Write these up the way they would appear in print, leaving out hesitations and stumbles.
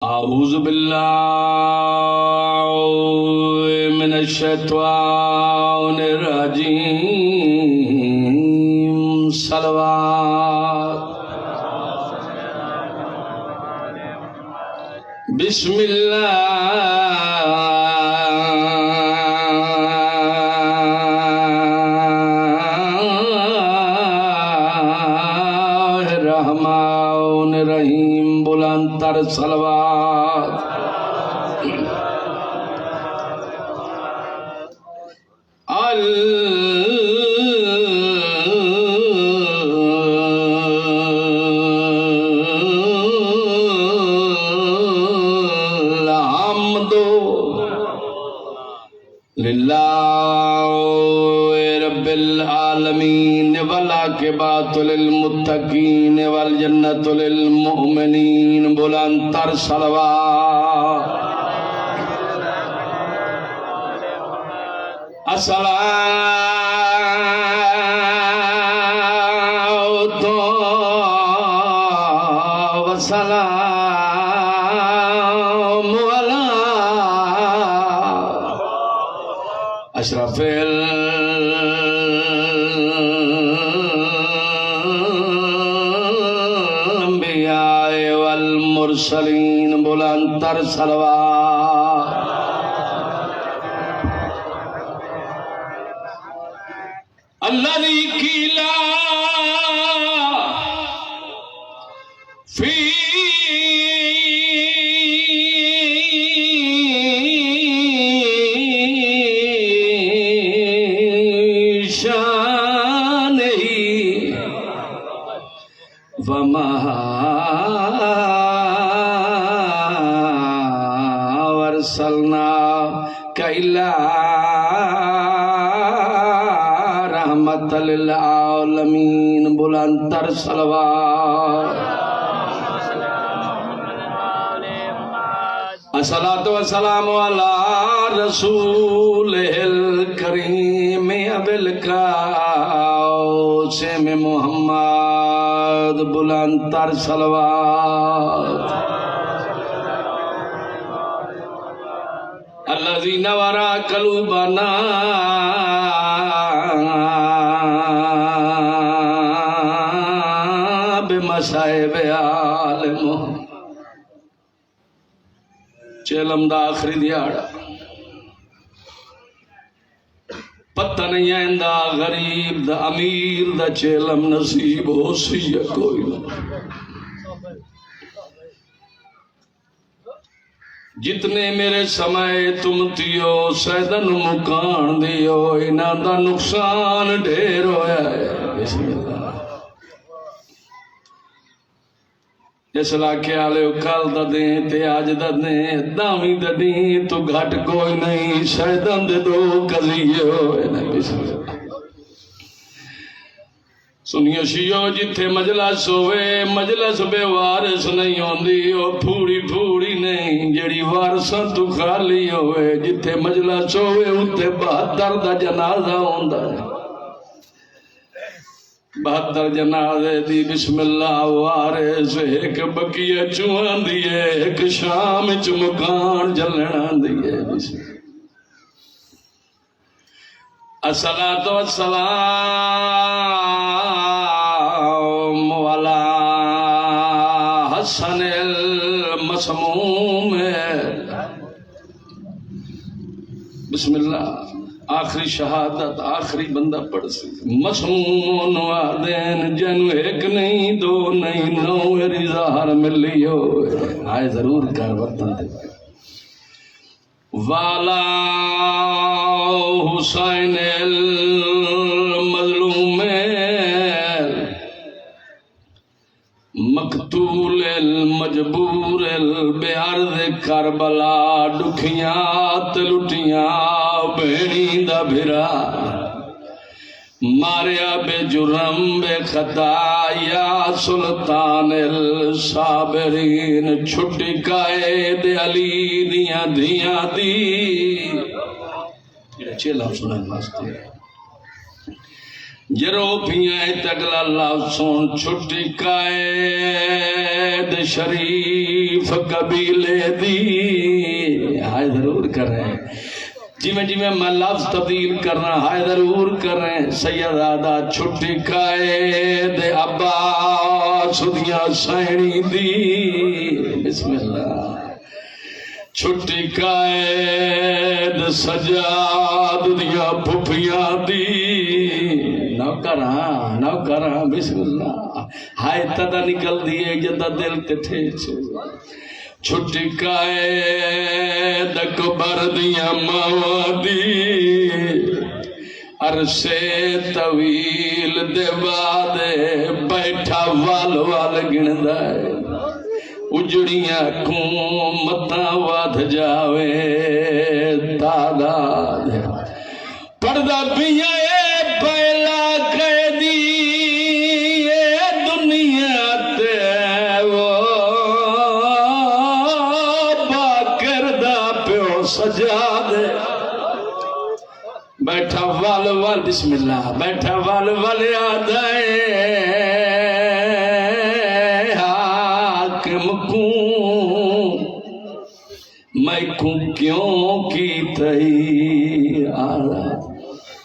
اعوذ باللہ من الشیطان الرجیم صلوات بسم اللہ الرحمن الرحیم بلند تر صلوات الحمد للہ رب العالمین والعاقبۃ للمتقین والجنۃ للمؤمنین بلند تر صلوات الصلاۃ والسلام علی اشرف الانبیاء والمرسلین بلند تر صلوات الذي قيل في شانه وما أرسلناك إلا رحمت للعالمین بلند تر صلوات الصلاۃ والسلام علی رسول الکریم ابی القاسم محمد بلند تر صلوات الذی نور قلوبنا بمصائب آل محمد چیلم دا آخری دیاڑا پتہ نہیں آئندہ غریب دا امیر دا چیلم نصیب ہو سی یا کوئی نہ جتنے میرے سمائے تم تیو سیدن مکان دیو انہاں دا نقصان ڈھیر ہویا ہے بسم اللہ جس علاقے آلے کل دا دیں تے آج دا دیں دامی دا دیں تو گھٹ کوئی نہیں سیدن دے دو قضیے ہوئے نا بسم اللہ سنیو شیو جتھے مجلس ہوئے مجلس بے وارث نہیں ہوندی او پھوڑی پھوڑی نہیں جڑی وارثاں تو خالی ہوئے جتھے مجلس ہوئے اتھے 72 دا جنازہ ہوندا ہے 72 جنازے دی بسم اللہ وارث ایک بقیہ چوہاں دیئے ایک شام چ مکان جلنا دیئے بسم اللہ الصلاۃ والسلام علی حسن المسموم بسم اللہ آخری شہادت آخری بندہ پڑھ سی مسموم وعدین جن ایک نہیں دو نہیں نو رضا ملی ہو آئے ضرور کر وطن دے والا حسین المظلوم مقتول المجبور بیارد کربلا دکھیاں لٹیاں بہنی دا بھرا ماریا بے جرم بے خطا یا سلطان الصابرین چھٹی قائد علی دیاں دیاں دی چیلہ سنن واسطے جرو پیاں تگلا لافسون چھٹی قائد شریف قبیلے دی ہائے ضرور کر رہے ہیں جی میں لفظ تبدیل کرنا ہائے ضرور کر رہے ہیں سیدادہ چھٹی قائد عباس دیاں سینی دی بسم اللہ چھٹی قائد سجاد دیاں پھپیاں دی نوکراں بسم اللہ ہائے تدا نکل دیئے جدہ دل کٹھے چھٹی قائد اکبر دیاں موادی عرصے طویل دے بعد بیٹھا وال گندائے اجڑیاں حکومتاں ود جاوے تعداد پردہ پیاں پہلا قیدی دنیا تے وہ باکردہ پیو سجاد بیٹھا وال بسم اللہ بیٹھا وال یاد آئے حاکم میں کیوں کی تئی آلہ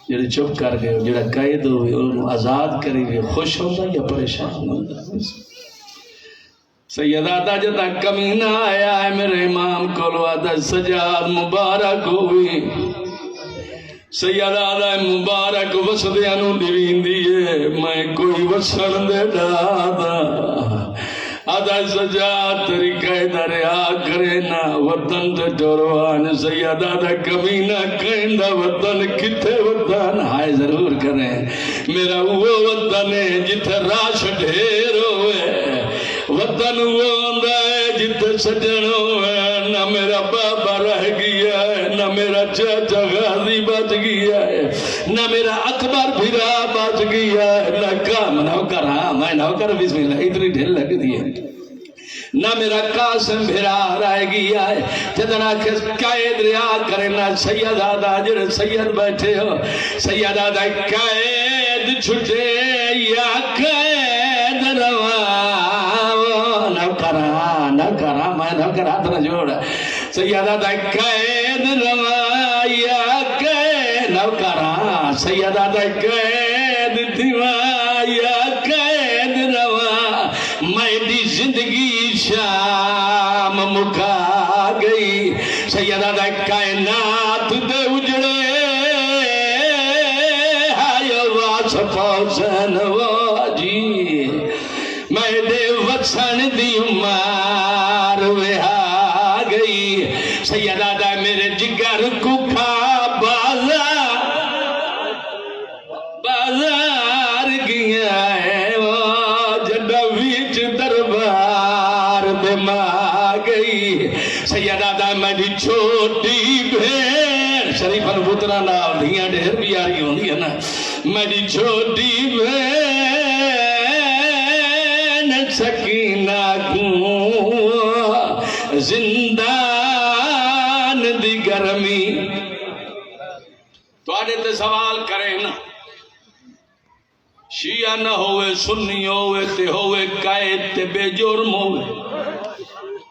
جڑے چپ کر گئے جڑا قید ہوئے انہوں آزاد کرے گئے خوش ہوتا یا پریشان ہوتا سیدادہ جتا کمینہ آیا ہے میرے امام کولو آدھا سجاد مبارک ہوئی سیدادہ مبارک وسدیانو دیوین دیئے میں کوئی وسن دے ڈادا آدھا سجاد طریقہ دریا کرے نا وطن تے ٹوروان سیدادہ کمینہ کہندہ وطن کتے وطن ہائے ضرور کریں میرا وہ وطن ہے جتے راش ڈھیر ہوئے وطن وہ اندہ ہے جتے سجن ہوئے نہ میرا بابا رہ گیا ہے نہ میرا چاچا غازی بچ گیا ہے نہ میرا اکبر بھیرا بچ گیا ہے نہ کام نوکر ہاں میں نوکر بسم اللہ اتنی ڈھل لگ دی ہے نہ میرا قاسم بھیرا رہ گیا ہے جتنا قائد ریا کرنا سیدادہ جڑے سید بیٹھے ہو سیدادہ قائد چھٹے یا قائد روا نوکرہ میں نوکر ہاتھ نہ جوڑا سیدادہ قائد روا یا قائد نوکرہ سیدادہ قائد دیوا یا قائد روا میں دی زندگی شام مکا گئی سیدادہ کائنات دے اجڑے ہائے واس پوسن واجی میں دے وطن دی عمار وہا گئی سیدادہ میرے جگر کو کھا بازار گیا ہے وہ جڑا ویچ دربار دے ماں گئی سیدادہ میری چھوٹی بھین شریف البترہ نال دھیاں ڈھیر بھی آ رہی ہوں گی نا میری چھوٹی بھین سکینہ کو زندان دی گرمی تو آنے تے سوال کریں نا شیعہ نہ ہوئے سنی ہوئے تے ہوئے قائد تے بے جرم ہوئے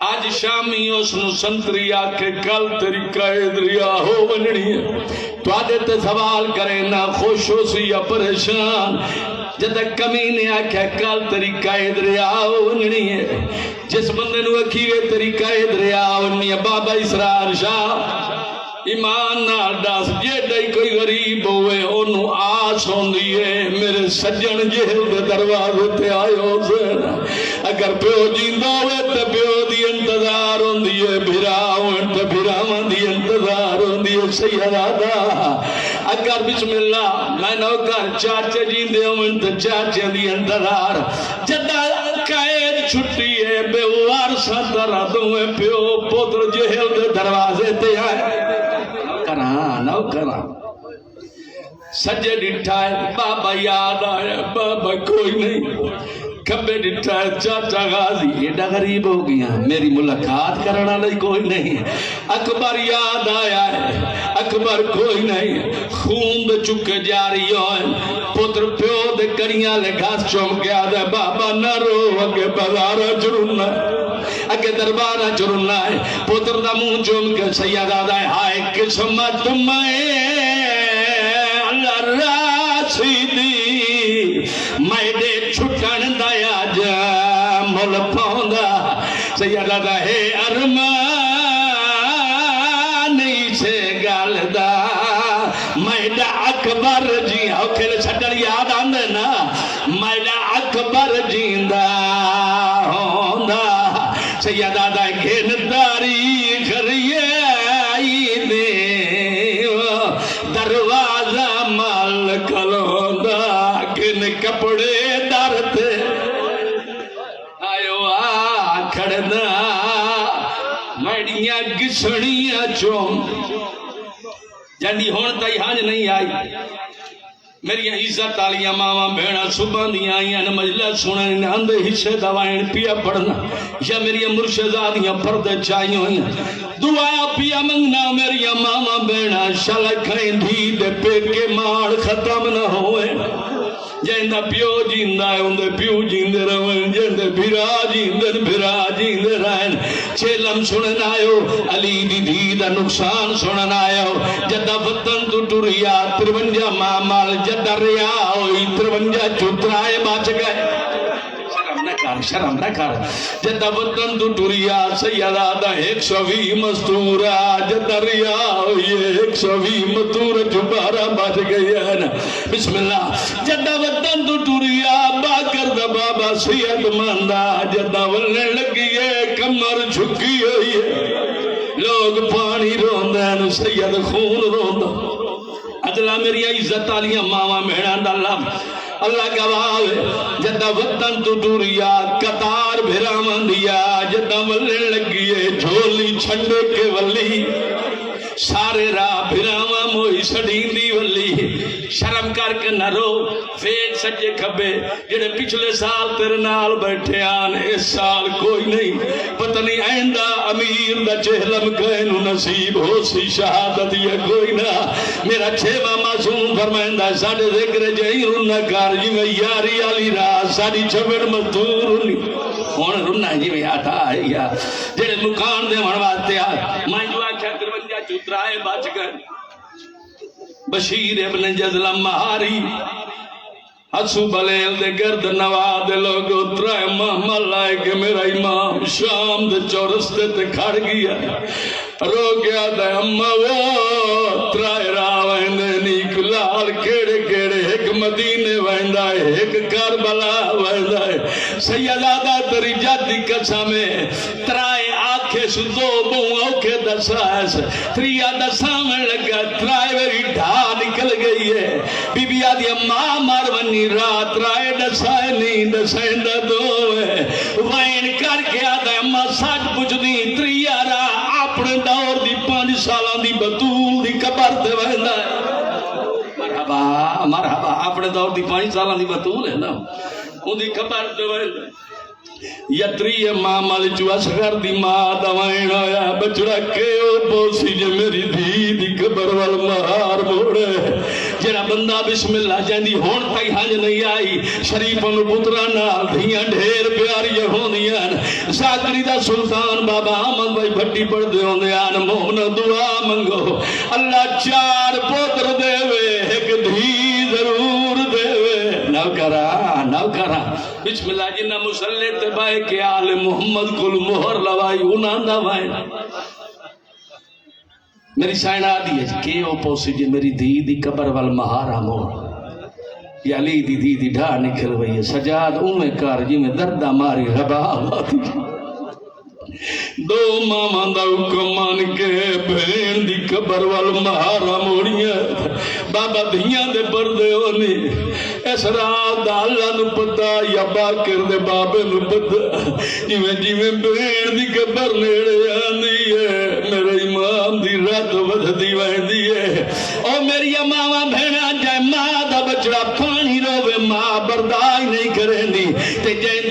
آج شامی اس نو سنتری آکے کل تیری قائد ریا ہو بننی ہے تو آدھے تے سوال کرے نہ خوش ہو سی یا پریشان جب تک کمینے آکے کل تیری قائد ریا ہو بننی ہے جس بندے نو اکھیوے تیری قائد ریا ہو بننی ہے بابا اسرار شاہ ایمان نال دس جیڑی کوئی غریب ہوئے انہوں آس ہوندی ہے میرے سجن جہل دے دروازے تے آئے ہو سینا اگر پیو جیندہ ہوئے تے پیو دی انتظار ہوندی ہے بھرا ہوئے تے بھرا دی انتظار ہوندی ہے سیدادہ اگر بسم اللہ میں نوکر چاچے جیندے ہوئے تے چاچے دی انتظار جدہ قائد چھٹی ہے بے وارسہ درہ دوئے پیو پتر جہل دے دروازے تے آئے نوکرہ سجے ڈٹھائے بابا یاد آیا بابا کوئی نہیں کبے ڈٹھا چاچا غازی ایڈا غریب ہو گیا میری ملاقات کرنا لئی کوئی نہیں اکبر یاد آیا ہے اکبر کوئی نہیں خون دے چکے جاری ہوئے پتر پیو دے کڑیاں لے گھاس چوم گیا دے بابا نہ رو اگے بازارہ چرنا اگے دربارہ چرنا ہے پتر دا منہ چوم کے سیدہ دے ہائے قسمت میں اللہ راسدی میڈے چھٹن دایا جا مل پاؤندا سیدہ دا ہے ارمان نہیں سے گال دا میڈا اکبر جی اوکھے چھٹن یاد آندے نا میڈا اکبر جیندہ ہوندا سیدہ دا گھنداری کریے آئی دے دروازہ مال کلوندا گن کپڑے دارتے آئیو کھڑنا میڈیاں گسڑیاں چوم جنڈی ہون تائی ہانج نہیں آئی میری عزت آلیاں ماما بھیڑا صبح دیا آئیاں مجلس سننے اندھے حصے دوائیں پیا پڑھنا یا میری مرشدادیاں پردے چاہیے ہوئیاں دعا پیا منگنا میری ماما بھیڑا شلکھیں دھی دے پہ کے ماڑ ختم نہ ہوئے جیندہ پیو جیندہ ہے اندھے پیو جیندے روئن جیندے بھرا جیندے رہن چیلم سنن آئیو علی دی دیدہ نقصان سنن آئیو جدہ وطن تو ٹوریا 53 مامال جدہ ریا ہوئی 53 چترائے باچ گئے شرم نہ کر جدہ وطن تو ٹوریا سیدہ دا 120 مستورہ جدہ ریا ہوئی 120 مستورہ چپارہ باچ گئی ہے نا بسم اللہ جدہ وطن تو ٹوریا باکر دا بابا سید ماندہ جدہ ولنے لگی ہے کمر جھکی ہوئی ہے لوگ پانی روندین سید خون روندہ اجلا میری عزت آلیاں ماما میڑان اللہ گواہ جدہ وطن تو ٹوریا قطار بھرا مندیا جدہ ولنے لگی ہے جھولی چھنڈے کے ولی سارے راہ بھراما موئی سڑین دی ولی شرم کر کے نہ رو فیج سجے کھبے جڑے پچھلے سال تیرے نال بیٹھے آن اس سال کوئی نہیں پتہ نہیں آئندہ امیر دا چہلم کہنو نصیب ہو سی شہادت یا کوئی نہ میرا چھیمہ معصوم فرمائندہ ساڑھے ذکر جہی رنہ کار جی میں یاری آلی راہ ساڑھی چھبڑ مزدور رنی ہون رنہ جی میں آتا ہے یا جڑے مکان دے منواتے آئے میں جو آکھا 53 چترائے بچ گئے بشیر ابن جزلم مہاری حسو بلیل دے گرد نواد لوگ اترائے محمل لائے کہ میرا امام شام دے چورستے تے کھڑ گیا رو گیا دے اممہ وہ ترائے راوائن دے نیک لال کیڑے کیڑے ایک مدینے وائندہ ہے ایک کربلا وائندہ ہے سیدادہ تری جاتی قسمیں ترائے آنکھیں سدو بہوں کے دسائس تریا دسامن لگا ترائے میری ڈھا نکل گئی ہے بی بی آدھی اممہ مارونی رات رائے دسائے نہیں دسائندہ دو ہے وائن کر کے آدھا اممہ ساٹھ پچھ دی تریا را اپنے دور دی 5 سالان دی بطول دی کبر دے وائندہ ہے مرحبا اپنے دور دی 5 سالان دی بطول ہے نا ان دی کبر دے وائندہ ہے یتری مامل جو اصغر دی ماں دوائن آیا بچڑا کیو بوسی جے میری دی قبر والمہار موڑے جرا بندہ بسم اللہ جاندی ہون تائی ہنج نہیں آئی شریفن پترہ نال دھیاں ڈھیر پیاری ہوندیاں ساکری دا سلطان بابا آمد بھائی بھٹی پڑھ دے ہوندیاں مومن دعا منگو اللہ 4 پتر دے وے ایک دھی ضرور دے وے نو کرا بسم اللہ جنہ مسلح تبائے کہ آل محمد کل مہر لوائی انہاں دوائی میری سائن آدھی ہے کہ او پوسی جی میری دی قبر والمہارا مور یا لی دی ڈھا نکل وئی ہے سجاد اومے کار جی میں دردہ ماری غبا آتی دو ماما دا حکمان کے بہن دی قبر والمہارا موڑیاں بابا دھیاں دے پردے ہونی اس رات دا اللہ نو پتا یا باکر دے بابے نو پتا جیویں بہن دی قبر نیڑے آندی ہے میرے امام دی رات ودھدی ویندی ہے او میری ماما بہنا جائے ماں دا بچڑا پانی روے ماں بردائی نہیں کریں دی تے جائے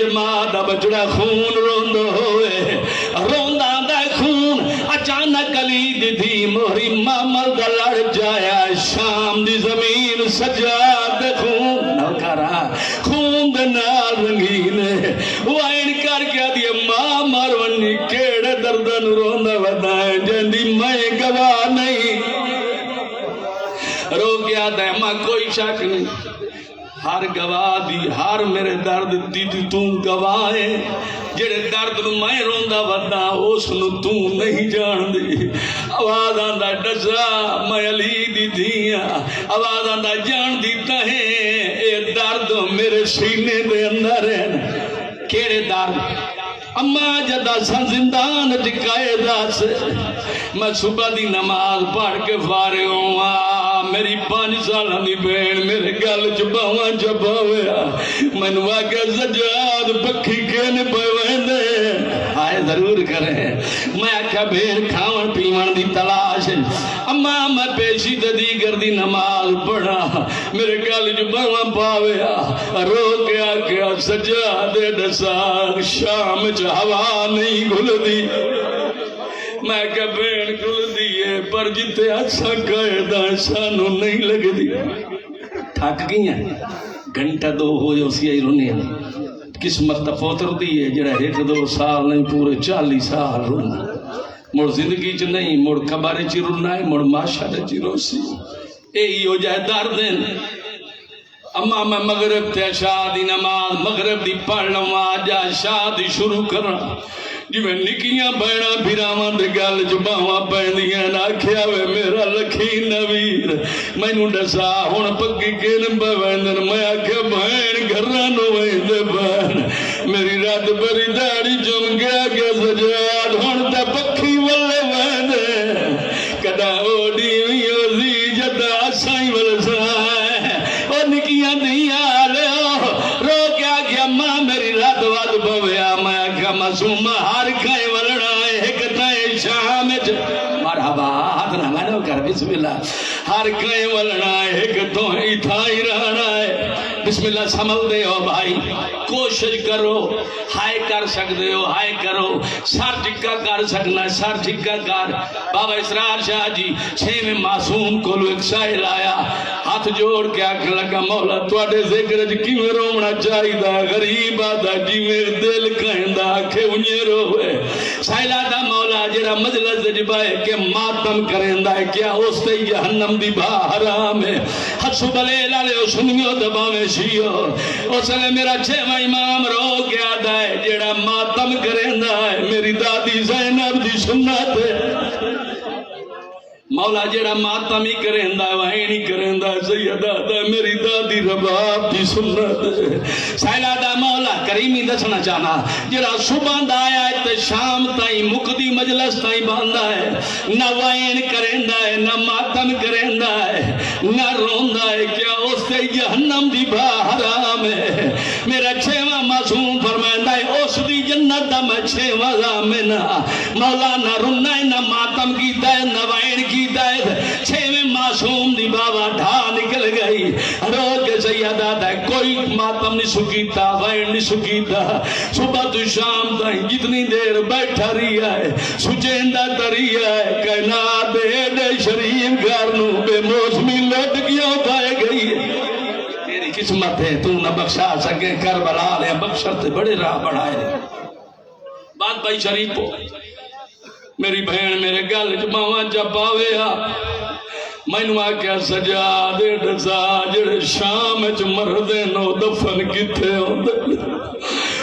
کلی دی تھی موری مامل دا لڑ جایا شام دی زمین سجاد خون نوکرا خون دے نال رنگین وہ این کر کے دیا ماں مرونی کیڑے دردن روندہ ودائیں جندی میں گواہ نہیں رو گیا دے ماں کوئی شک نہیں ہر گواہ دی ہر میرے درد دی تو گواہ ہے جڑے درد نو میں روندا ودا اس نو تو نہیں جان دی آواز آندا ڈسا میں علی دی دھیاں آواز آندا جان دی تہیں اے درد میرے سینے دے اندر ہے کیڑے درد اماں جدا سن زندان ٹکائے دا سے میں صبح دی نماز پڑھ کے فارغ ہوں میری 5 سالہ دی بین میرے گل چباواں چباویا میں واقع سجاد پکھی کین پویندے آئے ضرور کریں میں آکھا بین کھاون پیون دی تلاش اماں میں پیشی دیگر دی نماز پڑھا میرے گل چباواں پاویا رو کے آکھا سجاد ڈسا شام ہوا نہیں گھل دی میں کہ بین گھل دیئے پر جتے اچھا قائدہ سانو نہیں لگ دی تھاک گئی ہیں گھنٹہ 2 ہو جو اسی آئی رونے ہیں قسمت تفوتر دیئے جڑا 1-2 سال نہیں پورے 40 سال رونا مڑ زندگی چ نہیں مڑ کبارے چی رونا ہے مڑ معاشرے چی روسی اے ہو جائے دردن اما میں مغرب تے شادی نماز مغرب دی پڑھ لوں آجا شادی شروع کرنا جی میں نکیاں بہنا بھیرامان دے گل جباواں پہندیاں ناکھیا وے میرا لکھی نویر میں نو ڈسا ہون پکی کین بویندن میں آکھیا بہن گھرانو ویندے بہن میری رات بری داڑی جم گیا کہ سجاد ہون تے پکی والے ویندے کدا اوڈی ویوزی جدا سائیں والسائیں اور نکیاں دیا لے رو کیا گیا ماں میری رات واد بویا میں آکھا معصوم ہر کھائے ولڑا ہے ایک تائیں شام مرحبا ہاتھ نہ مانو کر بسم اللہ ہر کھائے ولڑا ہے ایک تو ہی تھائی رہنا ہے بسم اللہ سمل دے ہو بھائی کوشش کرو ہائے کر سکتے ہو ہائے کرو سر ٹکا کر سکنا سر ٹکا کر بابا اسرار شاہ جی 6ویں معصوم کو لو ایک سائل آیا ہاتھ جوڑ کے آکھ لگا مولا توڑے ذکر جی کی میں رومنا چاہی دا غریب آدھا جی میں دل کہیں دا کہ انہیں روے سائلہ دا مولا جرا مجلس جبائے کہ ماتم کریں دا کیا اس تے جہنم دی باہرام ہے حسو بلے لالے سنیوں دباویں شیو اس لے میرا 6واں امام رو کے آدھا ہے جڑا ماتم کریں دا ہے میری دادی زینب دی سنت ہے مولا جڑا ماتم ہی کریں دا وہیں نہیں کریں دا سیدہ دا میری دادی رباب دی سنت ہے سائلہ دا مولا کریمی دسنا چاہنا جڑا صبح دا آیا ہے تے شام تائیں مقدی مجلس تائیں باندھا ہے نہ وائن کریں دا ہے نہ ماتم کریں دا ہے نہ روندہ ہے کیا اس سے جہنم دی باہرام ہے میرا 6واں معصوم فرمائندہ ہے اس دی جنت دا میں 6واں زامنہ مولا نہ رنہ نہ ماتم کیتا ہے نہ وائن کیتا ہے 6ویں معصوم دی بابا ڈھا نکل گئی رو کے سیدہ دا کوئی ماتم نہیں سکیتا وائن نہیں سکیتا صبح تو شام تائیں جتنی دیر بیٹھا رہا ہے سچیندہ تریا ہے کائنات ایڈے شریف گارنوں بے موسمی لٹ کیوں پائے گئی تیری قسمت ہے تو نہ بخشا سکے کربلا لے بخشت بڑے راہ بڑھائے بات بھائی شریف ہو میری بہن میرے گل جماواں چپاویا مینوں آکھیا سجاد ڈسا جڑے شام وچ مردے نو دفن کتے ہوندے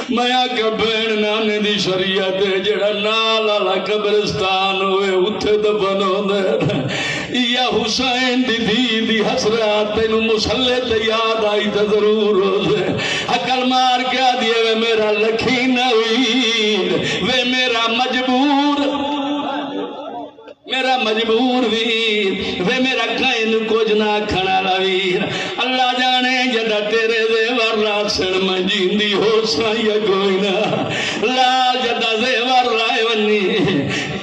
میں آکھیا بہن نانے دی شریعت جڑا نال والا قبرستان ہوئے اتھے دفن ہوندے یا حسین دی دی دی حسرات تینوں مسلے تے یاد آئی تے ضرور ہوندے عقل مار کے دیے وے میرا لکھی نویر وے میرا مجبور میرا مجبور ویر وے میرا کائن کچھ نہ کھڑا لویر اللہ جانے جدہ تیرے زیور لاسن میں جیندی ہو سایا کوئی نہ لال جدہ زیور لائے ونی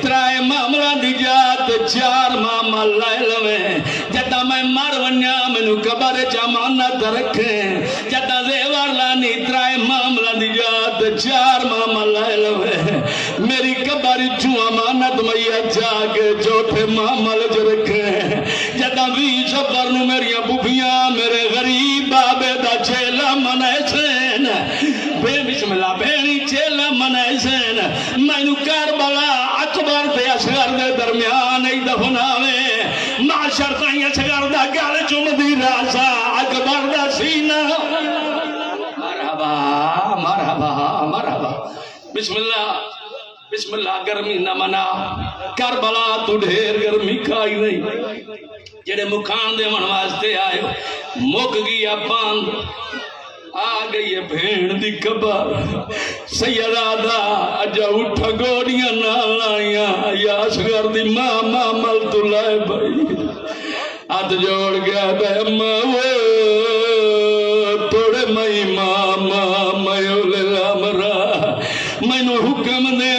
ترائے معاملہ دی جات 4 معاملہ لائے لویں جدہ میں مر ونیا منو قبر چامانت رکھیں جدہ زیور لانی ترائے معاملہ دی جات 4 معاملہ لائے لویں میری قبر چوں امانت میت جا کے چوٹھے معامل چ رکھے جداں بھی سفر نو میریاں بھوبیاں میرے غریب بابے دا چیلا منائے سین بے بسم اللہ بینی چیلا منائے سین مینو کربلا اکبر تے اصغر دے درمیان ای دفناوے معاشر تائیں اصغر دا گل چمدی راسا اکبر دا سینہ مرحبا مرحبا مرحبا بسم اللہ گرمی نہ منا کربلا تو ڈھیر گرمی کھائی نہیں جڑے مکان دے من واسطے آئے مک گیا باند آ گئی ہے بھین دی قبر سیدہ دا اجا اٹھا گوڑیاں نال آئیاں یا اصغر دی ماں مل تو لائے بھائی ہاتھ جوڑ گیا بے ماں توڑے مائی ماں میو لے لامرا مینو حکم دے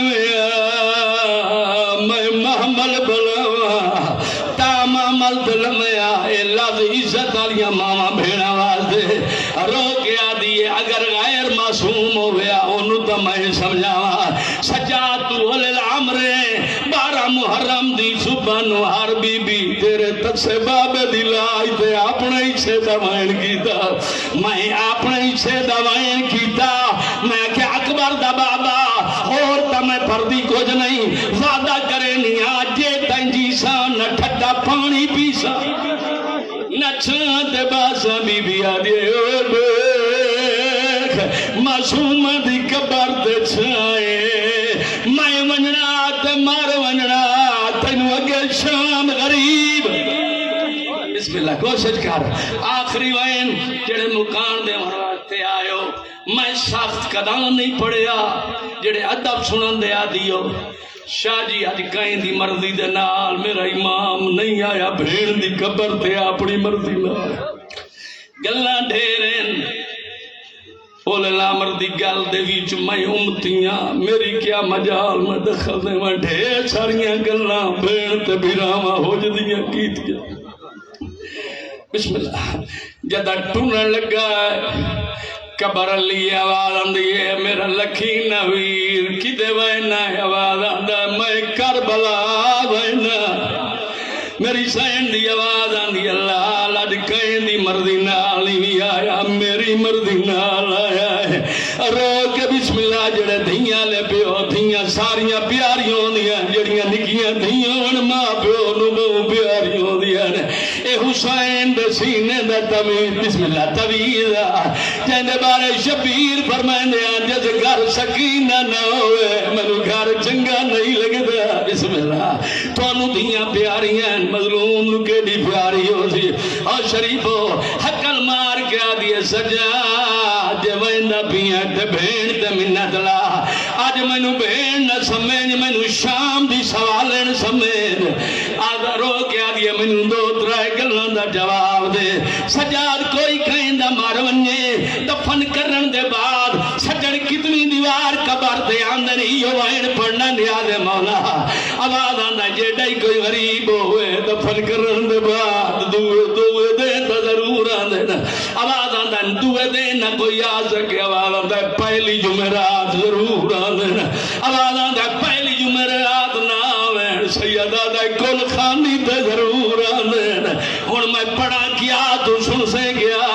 میں محمل بلاوا تا محمل دلمیا اے لفظ عزت والیاں ماما بھیڑا واسطے رو کے آدھی اگر غیر معصوم ہو گیا انہوں تو میں سمجھاوا سجاد تو الامرے 12 محرم دی صبح نو ہر بی بی تیرے تک سے بابے دی لائی تے اپنے ہی سے دوائن کیتا میں اپنے ہی سے دوائن کیتا میں کہ اکبر دا بابا اور تمہیں پردی کچھ نہیں وعدہ کرے نہیں آجے تنجی سا نہ ٹھٹا پانی پیسا نہ چھانت باسا بی بی آدھے اور بیک معصوم دی قبر تے چھائے میں ونجنا تے مار ونجنا تینو اگے شام غریب بسم اللہ کوشش کر آخری وین جڑے مکان دے مرواتے آئے میں سخت قدام نہیں پڑیا جڑے ادب سنن دے آدیو شاہ جی آج کہیں دی مرضی دے نال میرا امام نہیں آیا بھیڑ دی قبر تے اپنی مرضی نال گلاں ڈھیریں اولے لامر دی گل دے ویچ میں امتیاں میری کیا مجال میں دخل دے میں ڈھیر ساریاں گلاں بھیڑ تے بھیراواں ہو جدیاں کیتیاں بسم اللہ جدہ ٹونن لگا قبر علی آواز آندی ہے میرا لکھی نویر کدے وینا آواز آندہ میں کربلا وینا میری سین دی آواز آندی اللہ لڑ کہیں دی مرضی نال نہیں آیا میری مرضی نال آیا ہے رو کے بسم اللہ جڑے دھیاں لے پیو دھیاں ساریاں پیاریوں ہوندیاں جڑیاں نکیاں دھیاں ماں پیو نو بہو پیاریوں ہوندیاں اے حسین دے سینے دا طویل بسم اللہ طویل جہنے بارے شبیر فرمائندے جس گھر سکینہ نہ ہوئے منو گھر چنگا نہیں لگتا بسم اللہ تو انو دھیاں پیاریاں مظلوم نو کے دی پیاری ہو سی اور شریفو حقل مار کے آدھیے سجاد جے ویندہ پیاں تے بھین تے منت لا آج منو بھین نہ سمین منو شام دی سوالن سمین آدھا رو کے آدھیے منو دو ترائے گلن دا جواب دے سجاد کوئی کہیں دا ماروننے دفن کرن دے بعد سجن کتنی دیوار قبر دے آندن ہیو وائن پڑھنا نیاز مولا آواز آندہ جیڑائی کوئی غریب ہوئے دفن کرن دے بعد دوئے دے تا ضرور آندن آواز آندہ دوئے دے نہ کوئی آ سکے آواز آندہ پہلی جمعرات ضرور آندن آواز آندہ پہلی جمعرات نہ آوین سیدہ دے کل خانی تے ضرور آندن ہن میں پڑھا کیا تو سن سے گیا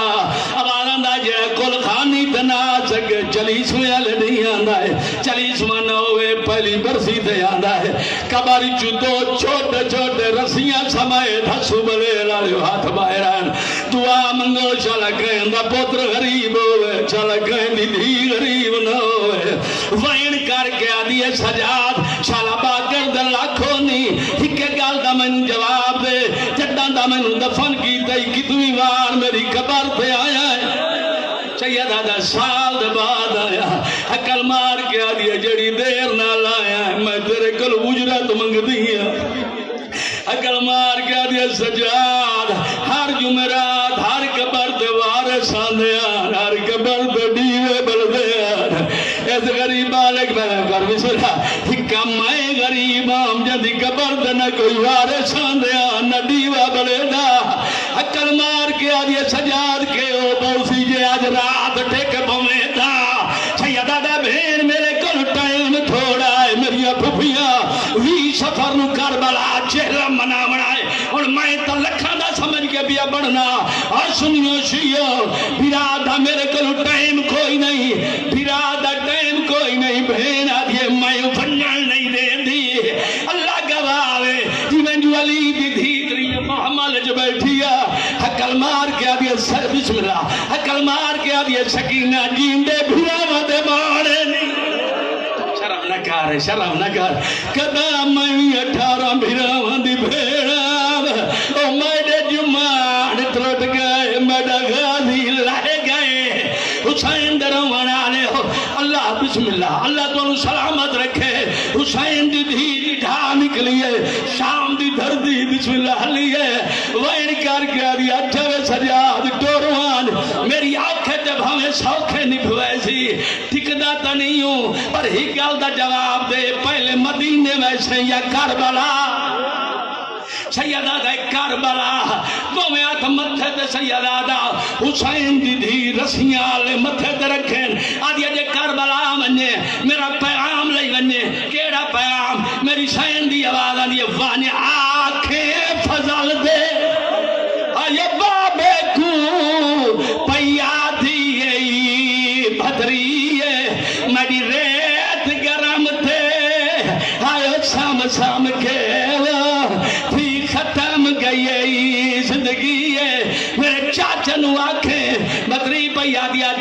آواز آندہ جے کل خانی تے نہ سکے چلیس میں آلے نہیں آندہ ہے چلیس میں نہ ہوئے پہلی برسی تے آندہ ہے کباری چو دو چھوٹے چھوٹے رسیاں سمائے دھسو بلے لالے ہاتھ بائران دعا منگو چالا کہیں دا پوتر غریب ہوئے چالا کہیں دی دھی غریب نہ ہوئے وین کر کے آدھی سجاد چالا باکر دا لاکھوں نہیں ہکے گال دا میں جواب دے جدہ دا میں دفن کی تی کتوی وار میری قبر پہ آیا ہے سیدہ دا سال دے بعد آیا حقل مار کے آدھی جڑی دیر نہ لایا ہے میں تیرے کل اجرت منگ دیا حقل مار کے آدھی سجاد ہر جمعرات ہر قبر دے وارث آندیان ہر قبر دے ڈیوے بلدیان اس غریب آلک میں کر بسرا ہکا میں غریب آم جدی قبر دے نہ کوئی وارث آندیان نہ ڈیوہ بلدہ حقل مار کے آدھی سجاد کے او بوسی جے آج رات ٹھیک بھویں دا سیدہ دا بھین میرے کل ٹائم تھوڑا ہے میری پھوپیاں وی سفر کے بیا بڑھنا اور سنیو شیو برادہ میرے کو ٹائم کوئی نہیں برادہ ٹائم کوئی نہیں بہن آدھے میں بنجل نہیں دے دی اللہ گواہے جیویں جو علی دی دھیتری محمل جو بیٹھیا حکل مار کے آدھے سر بسم اللہ حکل مار کے آدھے سکینہ جیندے بھراوہ دے باڑے نہیں شرم نہ کر کدا میں 18 بھراواں دی بھیڑا او میرے جمان ترٹ گئے میرا غازی لائے گئے حسین درمان آلے ہو اللہ بسم اللہ اللہ تو سلامت رکھے حسین دی دھی ڈھا نکلیے شام دی دھردی بسم اللہ لیے وین کر کے دیا اٹھوے سجاد ٹوروان میری آنکھیں جب ہمیں سوکھے نبھوے سی ٹکدا تا نہیں ہوں پر ہی گل دا جواب دے پہلے مدینے میں سے یا کربلا سیدہ دے کربلا دو میں آتھ متھے دے سیدہ دا حسین دی دھی رسیاں لے متھے دے رکھیں آدھیا جے کربلا مننے میرا پیغام لئی مننے کیڑا پیغام میری سین دی آواز آدھیا وانے آنکھیں فضل دے آئے بابے کو پیادی بھدری میری ریت گرم تھے آئے سام سام کے تھی ختم گئی زندگی ہے میرے چاچا نو آنکھیں بدری پہ یادیا